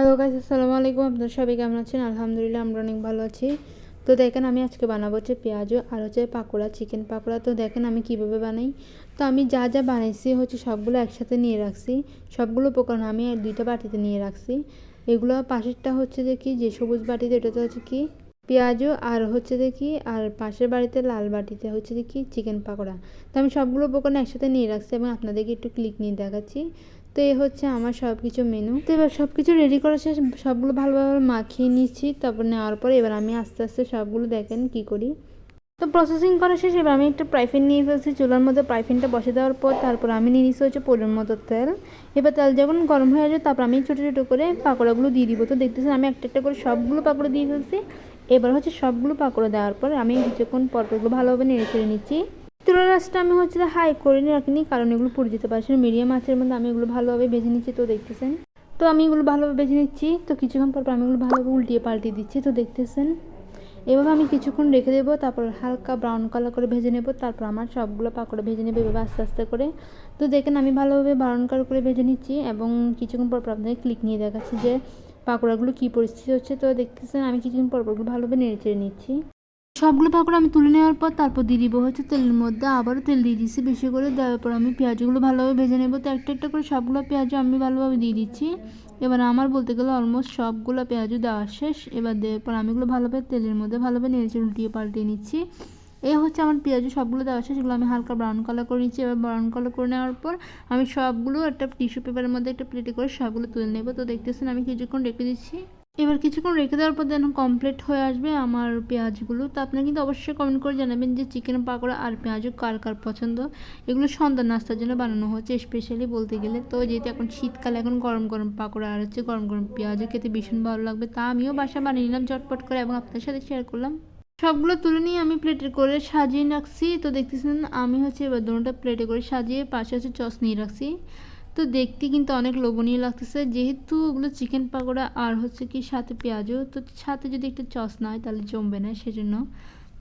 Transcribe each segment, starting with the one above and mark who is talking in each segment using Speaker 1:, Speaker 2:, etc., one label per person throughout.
Speaker 1: Hello guys, আসসালামু আলাইকুম। আপনারা সবাই কেমন আছেন? আলহামদুলিল্লাহ আমরা অনেক ভালো আছি। তো দেখেন আমি আজকে বানাবো হচ্ছে পেঁয়াজু আর হচ্ছে পাকোড়া, চিকেন পাকোড়া। তো দেখেন আমি কিভাবে বানাই। তো আমি যা যা বানাইছি হচ্ছে সবগুলো একসাথে নিয়ে রাখছি। সবগুলো উপকরণ আমি দুইটা বাটিতে নিয়ে রাখছি। এগুলো পাশেরটা হচ্ছে যে কি, যে সবুজ বাটিতে এটাতে হচ্ছে কি পেঁয়াজু, আর হচ্ছে দেখি আর পাশের বাড়িতে লাল বাটিতে হচ্ছে দেখি চিকেন পাকোড়া। তো আমি সবগুলো উপকরণ একসাথে নিয়ে রাখছি এবং আপনাদেরকে একটু ক্লিক নিয়ে দেখাচ্ছি। তো এই হচ্ছে আমার সব কিছু মেনু। তো এবার সব কিছু রেডি করা শেষ, সবগুলো ভালোভাবে মাখিয়ে নিচ্ছি। তারপর নেওয়ার পর এবার আমি আস্তে আস্তে সবগুলো দেখেন কি করি। তো প্রসেসিং করা শেষ, এবার আমি একটা প্রাইফিন নিয়ে ফেলছি। চুলার মধ্যে প্রাইফিনটা বসে দেওয়ার পর তারপর আমি নিয়ে নিচ্ছি হচ্ছে পরিমাণ মতো তেল। এবার তেল যখন গরম হয়ে যায় তারপর আমি ছোটো ছোটো করে পাকোড়াগুলো দিয়ে দিব। তো দেখতেছেন আমি একটা একটা করে সবগুলো পাকোড়া দিয়ে ফেলছি। এবার হচ্ছে সবগুলো পাকোড়া দেওয়ার পর আমি কিছুক্ষণ পরপরগুলো ভালোভাবে নেড়ে চেড়ে নিচ্ছি। চুলার আঁচটা আমি হচ্ছে হাই করে রাখিনি, কারণ এগুলো পুড়ে যেতে পারে। মিডিয়াম আঁচের মধ্যে আমি এগুলো ভালোভাবে ভেজে নিচ্ছি। তো দেখতেছেন, তো আমি এগুলো ভালোভাবে ভেজে নিচ্ছি। তো কিছুক্ষণ পর আমি এগুলো ভালোভাবে উল্টিয়ে পাল্টিয়ে দিচ্ছি। তো দেখতেছেন এভাবে আমি কিছুক্ষণ রেখে দেবো, তারপর হালকা ব্রাউন কালার করে ভেজে নেব। তারপর আমার সবগুলো পাকোড়া ভেজে নেবে এভাবে আস্তে আস্তে করে। তো দেখেন আমি ভালোভাবে ব্রাউন কালার করে ভেজে নিচ্ছি এবং কিছুক্ষণ পর আপনাদের ক্লিক নিয়ে দেখাচ্ছি যে পাকোড়াগুলো কী পরিস্থিতি হচ্ছে। তো দেখতেছেন আমি কিছুক্ষণ পরগুলো ভালোভাবে নেড়ে চেড়ে নিচ্ছি। সবগুলো পাকোড়া আমি তুলে নেওয়ার পর তারপর দিয়ে দিব হচ্ছে তেলের মধ্যে, আবারও তেল দিয়ে দিচ্ছি বেশি করে। দেওয়ার পর আমি পেঁয়াজগুলো ভালোভাবে ভেজে নেব। তো একটা একটা করে সবগুলো পেঁয়াজও আমি ভালোভাবে দিয়ে দিচ্ছি। এবার আমার বলতে গেলে অলমোস্ট সবগুলো পেঁয়াজও দেওয়া শেষ। এবার দেওয়ার পর আমি এগুলো ভালোভাবে তেলের মধ্যে ভালোভাবে নেড়েচে উল্টিয়ে পাল্টিয়ে নিচ্ছি। এই হচ্ছে আমার পেঁয়াজও সবগুলো দেওয়া শেষ। এগুলো আমি হালকা ব্রাউন কালার করে নিচ্ছি। এবার ব্রাউন কালার করে নেওয়ার পর আমি সবগুলো একটা টিস্যু পেপারের মধ্যে একটা প্লেটে করে সবগুলো তুলে নেব। তো দেখতেছেন আমি কিছুক্ষণ রেখে দিচ্ছি। এবার কিছুক্ষণ রেখে দেওয়ার পর যেন কমপ্লিট হয়ে আসবে আমার পেঁয়াজগুলো। তো আপনারা কিন্তু অবশ্যই কমেন্ট করে জানাবেন যে চিকেন পাকোড়া আর পেঁয়াজও কার কার পছন্দ। এগুলো সন্ধ্যা নাস্তার জন্য বানানো হচ্ছে স্পেশালি বলতে গেলে। তো যেহেতু এখন শীতকালে, এখন গরম গরম পাকোড়া আর হচ্ছে গরম গরম পেঁয়াজও খেতে ভীষণ ভালো লাগবে। তা আমিও বাসা বানিয়ে নিলাম ঝটপট করে এবং আপনাদের সাথে শেয়ার করলাম। সবগুলো তুলে নিয়ে আমি প্লেটে করে সাজিয়ে রাখছি। তো দেখতেছেন আমি হচ্ছে এবার দুটোটা প্লেটে করে সাজিয়ে পাশে হচ্ছে সস নিয়ে রাখছি। তো দেখতে কিন্তু অনেক লোভনীয় লাগতেছে, যেহেতু ওগুলো চিকেন পাকোড়া আর হচ্ছে কি সাথে পেঁয়াজও, তো সাথে যদি একটা সস না হয় তাহলে জমবে না, সেজন্য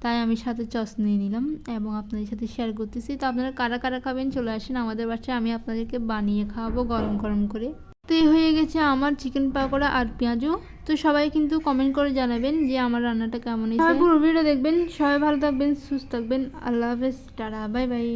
Speaker 1: তাই আমি সাথে সস নিয়ে নিলাম এবং আপনাদের সাথে শেয়ার করতেছি। তো আপনারা কারা কারা খাবেন চলে আসেন আমাদের বাসায়, আমি আপনাদেরকে বানিয়ে খাওয়াবো গরম গরম করে। তো এই হয়ে গেছে আমার চিকেন পাকোড়া আর পেঁয়াজও। তো সবাই কিন্তু কমেন্ট করে জানাবেন যে আমার রান্নাটা কেমন হয়েছে। পুরো ভিডিও দেখবেন। সবাই ভালো থাকবেন, সুস্থ থাকবেন। আল্লাহ হাফেজ, টাটা, বাই বাই।